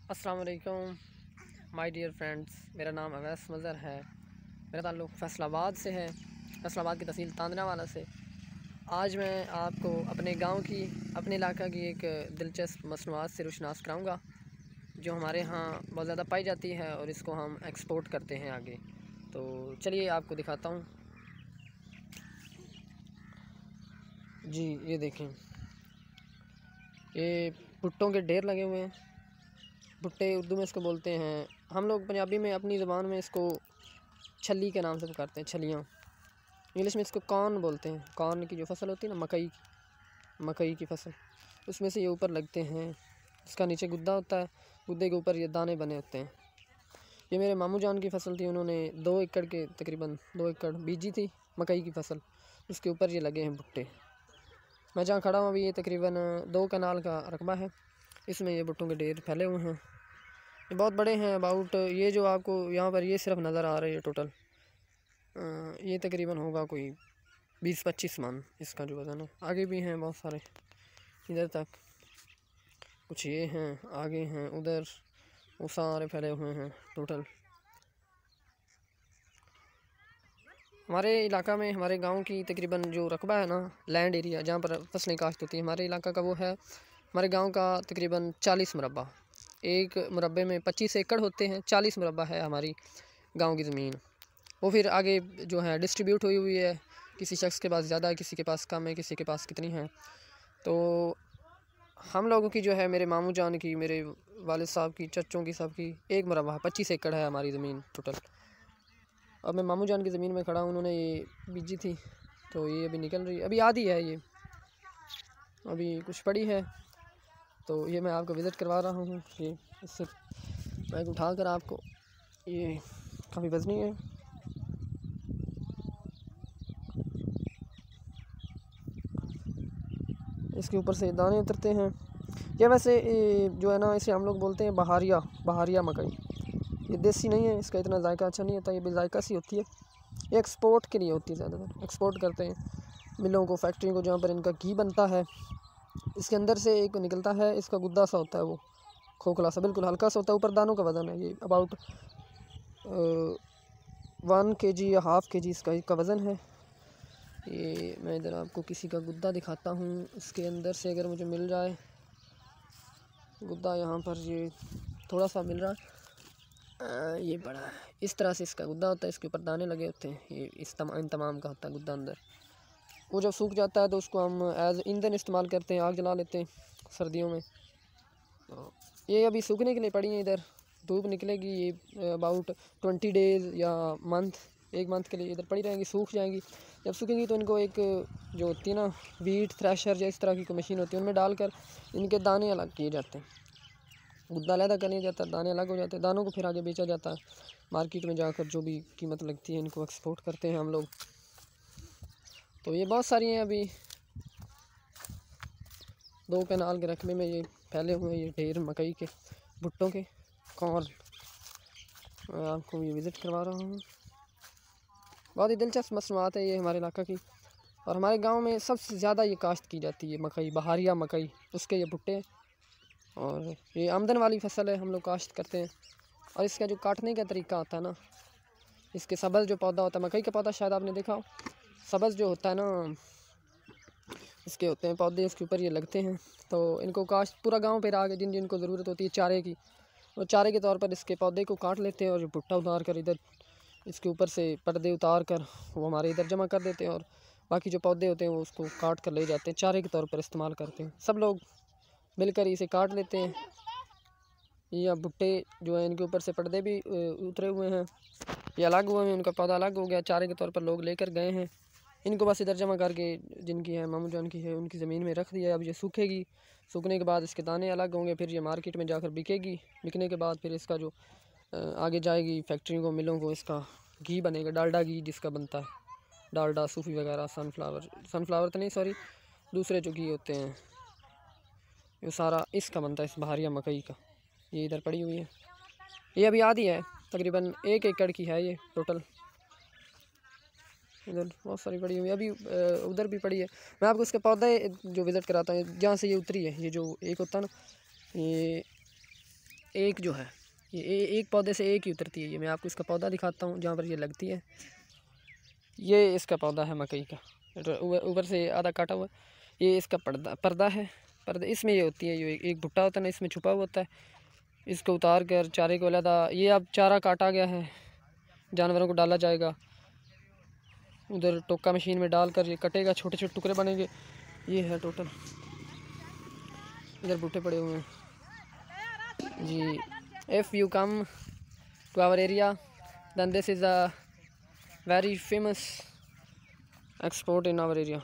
अस्सलाम वालेकुम my dear friends, मेरा नाम अवैस मज़हर है। मेरा ताल्लुक़ फैसलाबाद से है, फैसलाबाद की तहसील तांदरावाला से। आज मैं आपको अपने गांव की, अपने इलाका की एक दिलचस्प मसनूआत से रुशनास कराऊंगा जो हमारे यहाँ बहुत ज़्यादा पाई जाती है और इसको हम एक्सपोर्ट करते हैं आगे। तो चलिए आपको दिखाता हूँ। जी ये देखें, ये भुट्टों के ढेर लगे हुए हैं। भुट्टे उर्दू में इसको बोलते हैं, हम लोग पंजाबी में अपनी ज़बान में इसको छली के नाम से पुकारते हैं, छलियाँ। इंग्लिश में इसको कॉर्न बोलते हैं। कॉर्न की जो फसल होती है ना, मकई की फसल, उसमें से ये ऊपर लगते हैं। इसका नीचे गुद्दा होता है, गुद्दे के ऊपर ये दाने बने होते हैं। ये मेरे मामू जान की फसल थी, उन्होंने 2 एकड़ के तकरीबन 2 एकड़ बीजी थी मकई की फसल, उसके ऊपर ये लगे हैं भुट्टे। मैं जहाँ खड़ा हूँ अभी, ये तकरीबन 2 कनाल का रकबा है, इसमें ये भुट्टों के ढेर फैले हुए हैं। ये बहुत बड़े हैं। अबाउट ये जो आपको यहाँ पर ये सिर्फ नज़र आ रही है टोटल, ये तकरीबन होगा कोई 20-25 मन इसका जो वज़न है। आगे भी हैं बहुत सारे, इधर तक कुछ ये हैं, आगे हैं, उधर वो सारे फैले हुए हैं टोटल। हमारे इलाका में, हमारे गांव की तकरीबन जो रकबा है ना, लैंड एरिया जहाँ पर फसलें काश्त होती है, हमारे इलाका का वो है, हमारे गांव का तकरीबन 40 मुरब्बा। एक मुरब्बे में 25 एकड़ होते हैं, 40 मुरब्बा है हमारी गांव की ज़मीन। वो फिर आगे जो है डिस्ट्रीब्यूट हुई हुई है, किसी शख्स के पास ज़्यादा है, किसी के पास कम है, किसी के पास कितनी है। तो हम लोगों की जो है, मेरे मामू जान की, मेरे वालिद साहब की, चच्चों की, सब की एक मुरब्बा 25 एकड़ है हमारी ज़मीन टोटल। अब मैं मामू जान की ज़मीन में खड़ा हूँ, उन्होंने ये बीजी थी, तो ये अभी निकल रही है, अभी आधी है, ये अभी कुछ पड़ी है। तो ये मैं आपको विज़िट करवा रहा हूँ। ये इससे बैग उठा कर आपको, ये काफ़ी वज़नी है। इसके ऊपर से दाने उतरते हैं। ये वैसे जो है ना, इसे हम लोग बोलते हैं बहारिया मकई। ये देसी नहीं है, इसका इतना जायका अच्छा नहीं होता, ये बेजायका सी होती है। ये एक्सपोर्ट के लिए होती है, ज़्यादातर एक्सपोर्ट करते हैं मिलों को, फैक्ट्रियों को, जहाँ पर इनका घी बनता है। इसके अंदर से एक निकलता है, इसका गुद्दा सा होता है, वो खोखला सा, बिल्कुल हल्का सा होता है। ऊपर दानों का वज़न है, ये अबाउट 1 kg या ½ kg इसका वज़न है। ये मैं इधर आपको किसी का गुद्दा दिखाता हूँ, इसके अंदर से अगर मुझे मिल जाए गुद्दा, यहाँ पर ये थोड़ा सा मिल रहा है, ये बड़ा है। इस तरह से इसका गुद्दा होता है, इसके ऊपर दाने लगे होते हैं। ये इन तमाम का होता है गुद्दा अंदर। वो जब सूख जाता है तो उसको हम एज ईंधन इस्तेमाल करते हैं, आग जला लेते हैं सर्दियों में। तो ये अभी सूखने के लिए पड़ी हैं, इधर धूप निकलेगी, ये अबाउट 20 डेज़ या एक मंथ के लिए इधर पड़ी रहेंगी, सूख जाएंगी। जब सूखेंगी तो इनको एक जो होती है ना, वीट थ्रेशर या इस तरह की कोई मशीन होती है, उनमें डालकर इनके दाने अलग किए जाते हैं। गुद्दा अलग कर लिया जाता है, दाने अलग हो जाते हैं। दानों को फिर आगे बेचा जाता है मार्केट में जाकर, जो भी कीमत लगती है इनको एक्सपोर्ट करते हैं हम लोग। तो ये बहुत सारी हैं, अभी 2 कनाल के रकबे में ये फैले हुए हैं, ये ढेर मकई के, भुट्टों के, कॉर्न। मैं आपको ये विज़िट करवा रहा हूँ। बहुत ही दिलचस्प मसनूआत है ये हमारे इलाका की, और हमारे गांव में सबसे ज़्यादा ये काश्त की जाती है मकई, बहारिया मकई, उसके ये भुट्टे। और ये आमदन वाली फसल है, हम लोग काश्त करते हैं। और इसका जो काटने का तरीका होता है ना, इसके सब्ज़ जो पौधा होता है, मकई का पौधा शायद आपने देखा हो, सब्ज़ जो होता है ना, इसके होते हैं पौधे, इसके ऊपर ये लगते हैं। तो इनको काश्त पूरा गांव पे आके, जिन जिनको ज़रूरत होती है चारे की, और चारे के तौर पर इसके पौधे को काट लेते हैं, और भुट्टा उतार कर इधर इसके ऊपर से पर्दे उतार कर वो हमारे इधर जमा कर देते हैं। और बाकी जो पौधे होते हैं वो उसको काट कर ले जाते हैं, चारे के तौर पर इस्तेमाल करते हैं। सब लोग मिलकर इसे काट लेते हैं। ये भुट्टे जो है, इनके ऊपर से पर्दे भी उतरे हुए हैं, ये अलग हुए हैं, उनका पौधा अलग हो गया, चारे के तौर पर लोग लेकर गए हैं। इनको बस इधर जमा करके, जिनकी है, मामू जान की है, उनकी ज़मीन में रख दिया। अब ये सूखेगी, सूखने के बाद इसके दाने अलग होंगे, फिर ये मार्केट में जाकर बिकेगी। बिकने के बाद फिर इसका जो आगे जाएगी फैक्ट्रियों को, मिलों को, इसका घी बनेगा, डालडा घी जिसका बनता है, डालडा, सूफी वगैरह, सनफ्लावर तो नहीं, सॉरी, दूसरे जो घी होते हैं, ये सारा इसका बनता है, इस बहारिया मकई का। ये इधर पड़ी हुई है, ये अभी आधी है, तकरीबन 1 एकड़ की है ये टोटल। इधर बहुत सारी पड़ी हुई है, अभी उधर भी पड़ी है। मैं आपको इसके पौधे जो विज़िट कराता हूँ, जहाँ से ये उतरी है, ये जो एक होता है ना, ये एक जो है ये एक पौधे से एक ही उतरती है। ये मैं आपको इसका पौधा दिखाता हूँ जहाँ पर ये लगती है। ये इसका पौधा है मकई का, ऊपर से आधा काटा हुआ। ये इसका पर्दा है। पर्दा इसमें ये होती है, ये एक भुट्टा होता है ना, इसमें छुपा हुआ होता है। इसको उतार कर चारे को अलग, ये अब चारा काटा गया है, जानवरों को डाला जाएगा। उधर टोका मशीन में डालकर ये कटेगा, छोटे छोटे टुकड़े बनेंगे। ये है टोटल, इधर भुट्टे पड़े हुए हैं जी। If you come to our area then this is a very famous export in our area.